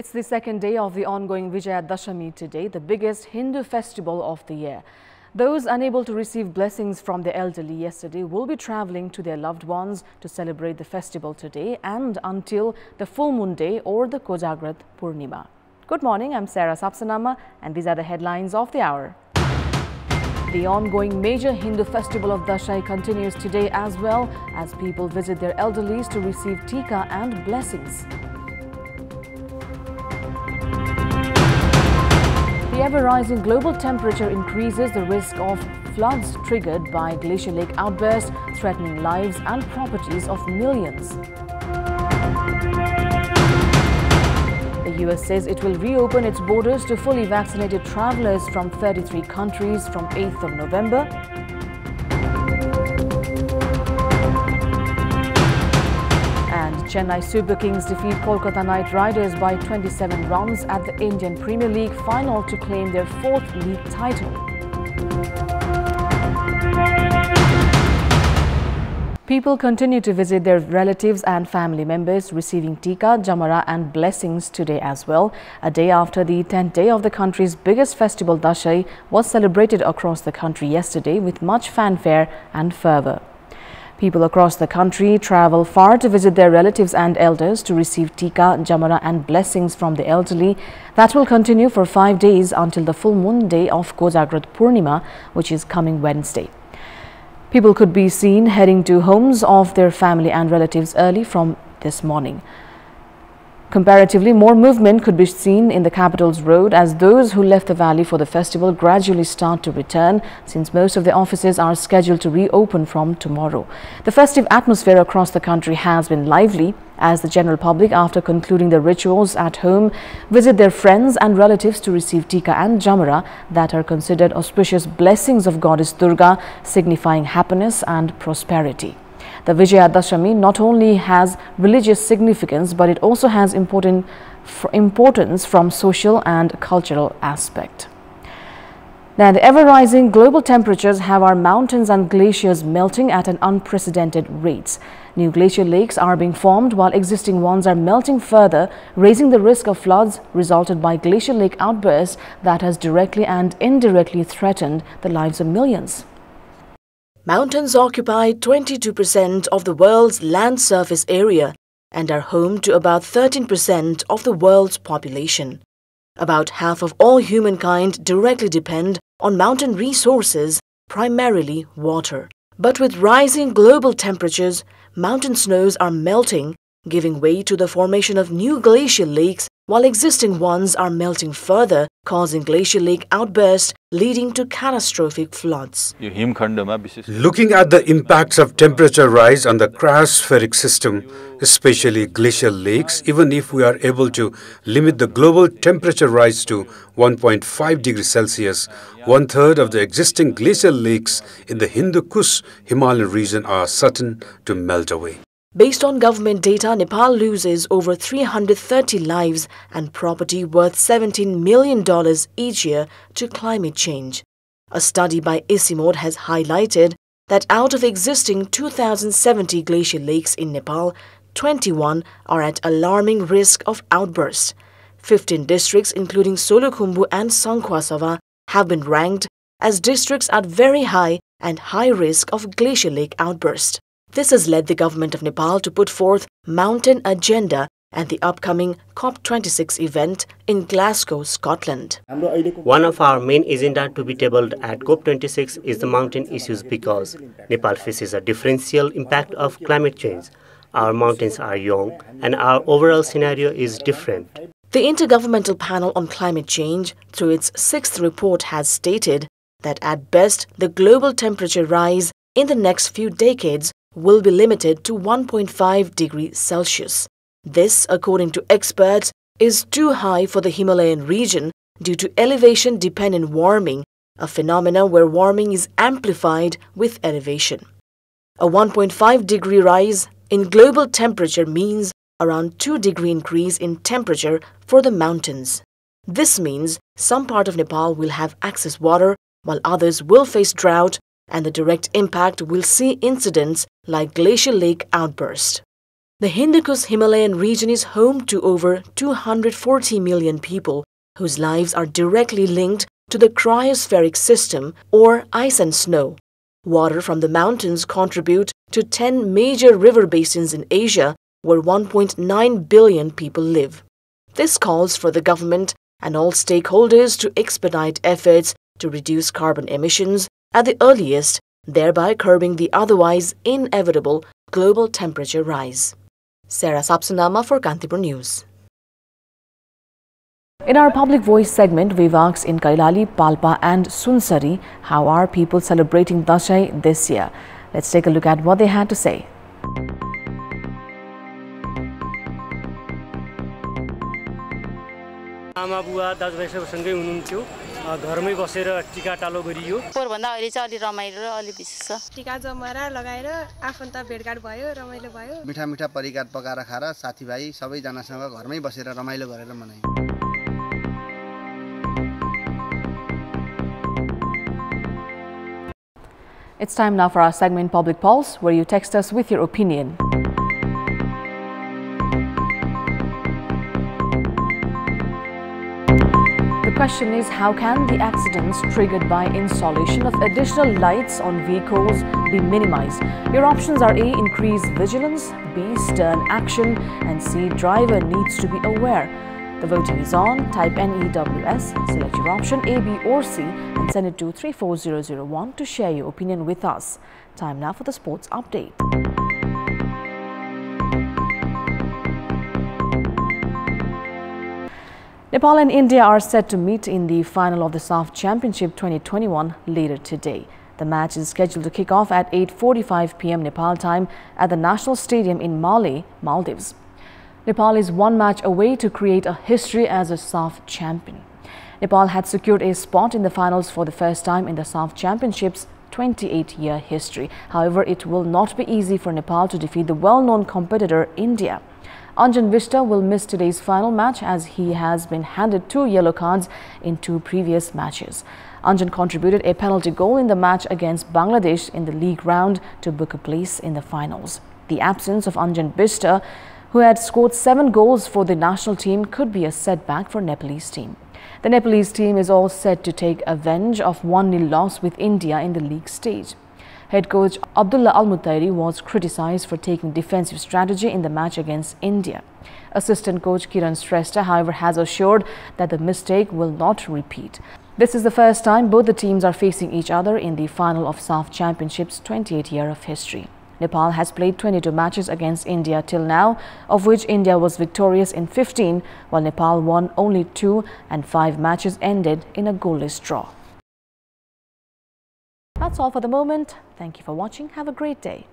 It's the second day of the ongoing Vijayadashami today, the biggest Hindu festival of the year. Those unable to receive blessings from the elderly yesterday will be travelling to their loved ones to celebrate the festival today and until the full moon day or the Kojagrat Purnima. Good morning, I'm Sarah Sapsanama and these are the headlines of the hour. The ongoing major Hindu festival of Dashai continues today as well as people visit their elderlies to receive tika and blessings. The ever-rising global temperature increases the risk of floods triggered by glacier lake outbursts, threatening lives and properties of millions. The US says it will reopen its borders to fully vaccinated travelers from 33 countries from 8th of November. And Chennai Super Kings defeat Kolkata Knight Riders by 27 runs at the Indian Premier League final to claim their fourth league title. People continue to visit their relatives and family members, receiving tika, jamara and blessings today as well, a day after the 10th day of the country's biggest festival Dashai was celebrated across the country yesterday with much fanfare and fervour. People across the country travel far to visit their relatives and elders to receive tika, jamara and blessings from the elderly. That will continue for 5 days until the full moon day of Kojagrat Purnima, which is coming Wednesday. People could be seen heading to homes of their family and relatives early from this morning. Comparatively, more movement could be seen in the capital's road as those who left the valley for the festival gradually start to return, since most of the offices are scheduled to reopen from tomorrow. The festive atmosphere across the country has been lively as the general public, after concluding the rituals at home, visit their friends and relatives to receive tika and jamara that are considered auspicious blessings of goddess Durga, signifying happiness and prosperity. The Vijayadashami not only has religious significance, but it also has importance from social and cultural aspect. Now, the ever-rising global temperatures have our mountains and glaciers melting at an unprecedented rates. New glacier lakes are being formed while existing ones are melting further, raising the risk of floods resulted by glacier lake outbursts that has directly and indirectly threatened the lives of millions. Mountains occupy 22% of the world's land surface area and are home to about 13% of the world's population. About half of all humankind directly depend on mountain resources, primarily water. But with rising global temperatures, mountain snows are melting, giving way to the formation of new glacial lakes, while existing ones are melting further, causing glacial lake outbursts, leading to catastrophic floods. Looking at the impacts of temperature rise on the cryospheric system, especially glacial lakes, even if we are able to limit the global temperature rise to 1.5 degrees Celsius, one-third of the existing glacial lakes in the Hindu Kush Himalayan region are certain to melt away. Based on government data, Nepal loses over 330 lives and property worth $17 million each year to climate change. A study by ICIMOD has highlighted that out of existing 2,070 glacial lakes in Nepal, 21 are at alarming risk of outburst. 15 districts, including Solukhumbu and Sangkhwasava, have been ranked as districts at very high and high risk of glacial lake outburst. This has led the government of Nepal to put forth Mountain Agenda at the upcoming COP26 event in Glasgow, Scotland. One of our main agenda to be tabled at COP26 is the mountain issues because Nepal faces a differential impact of climate change. Our mountains are young and our overall scenario is different. The Intergovernmental Panel on Climate Change, through its 6th report, has stated that at best the global temperature rise in the next few decades will be limited to 1.5 degrees Celsius. This, according to experts, is too high for the Himalayan region due to elevation-dependent warming, a phenomenon where warming is amplified with elevation. A 1.5 degree rise in global temperature means around 2 degree increase in temperature for the mountains. This means some part of Nepal will have excess water, while others will face drought, and the direct impact will see incidents like glacial lake outburst. The Hindu Kush Himalayan region is home to over 240 million people whose lives are directly linked to the cryospheric system or ice and snow. Water from the mountains contribute to 10 major river basins in Asia where 1.9 billion people live. This calls for the government and all stakeholders to expedite efforts to reduce carbon emissions at the earliest, thereby curbing the otherwise inevitable global temperature rise. Sarah Sapsunama for Kantipur News. In our Public Voice segment, we've asked in Kailali, Palpa and Sunsari, how are people celebrating Dasai this year? Let's take a look at what they had to say. आमा बुवा दाजुभाइसँगै हुनुहुन्थ्यो घरमै बसेर टिका टालो गरियो पोहोरभन्दा अहिले चाहिँ अलि रमाइलो र अलि विशेष छ टिका जमरा लगाएर आफन्त भेटघाट भयो रमाइलो भयो मिठा मिठा परिकार पकाएर खाएर साथीभाइ सबैजनासँग घरमै बसेर रमाइलो गरेर मनाइयो It's time now for our segment Public Pulse, where you text us with your opinion. The question is, how can the accidents triggered by installation of additional lights on vehicles be minimized? Your options are A. Increase vigilance, B. Stern action, and C. Driver needs to be aware. The voting is on. Type NEWS, select your option A, B or C and send it to 34001 to share your opinion with us. Time now for the sports update. Nepal and India are set to meet in the final of the SAF Championship 2021 later today. The match is scheduled to kick off at 8:45 p.m. Nepal time at the National Stadium in Malé, Maldives. Nepal is one match away to create a history as a SAF champion. Nepal had secured a spot in the finals for the first time in the SAF Championship's 28-year history. However, it will not be easy for Nepal to defeat the well-known competitor India. Anjan Vishta will miss today's final match as he has been handed 2 yellow cards in 2 previous matches. Anjan contributed a penalty goal in the match against Bangladesh in the league round to book a place in the finals. The absence of Anjan Vishta, who had scored 7 goals for the national team, could be a setback for Nepalese team. The Nepalese team is all set to take avenge of 1-0 loss with India in the league stage. Head coach Abdullah Al-Mutairi was criticized for taking defensive strategy in the match against India. Assistant coach Kiran Shrestha, however, has assured that the mistake will not repeat. This is the first time both the teams are facing each other in the final of SAF Championship's 28th year of history. Nepal has played 22 matches against India till now, of which India was victorious in 15, while Nepal won only 2 and 5 matches ended in a goalless draw. That's all for the moment. Thank you for watching. Have a great day.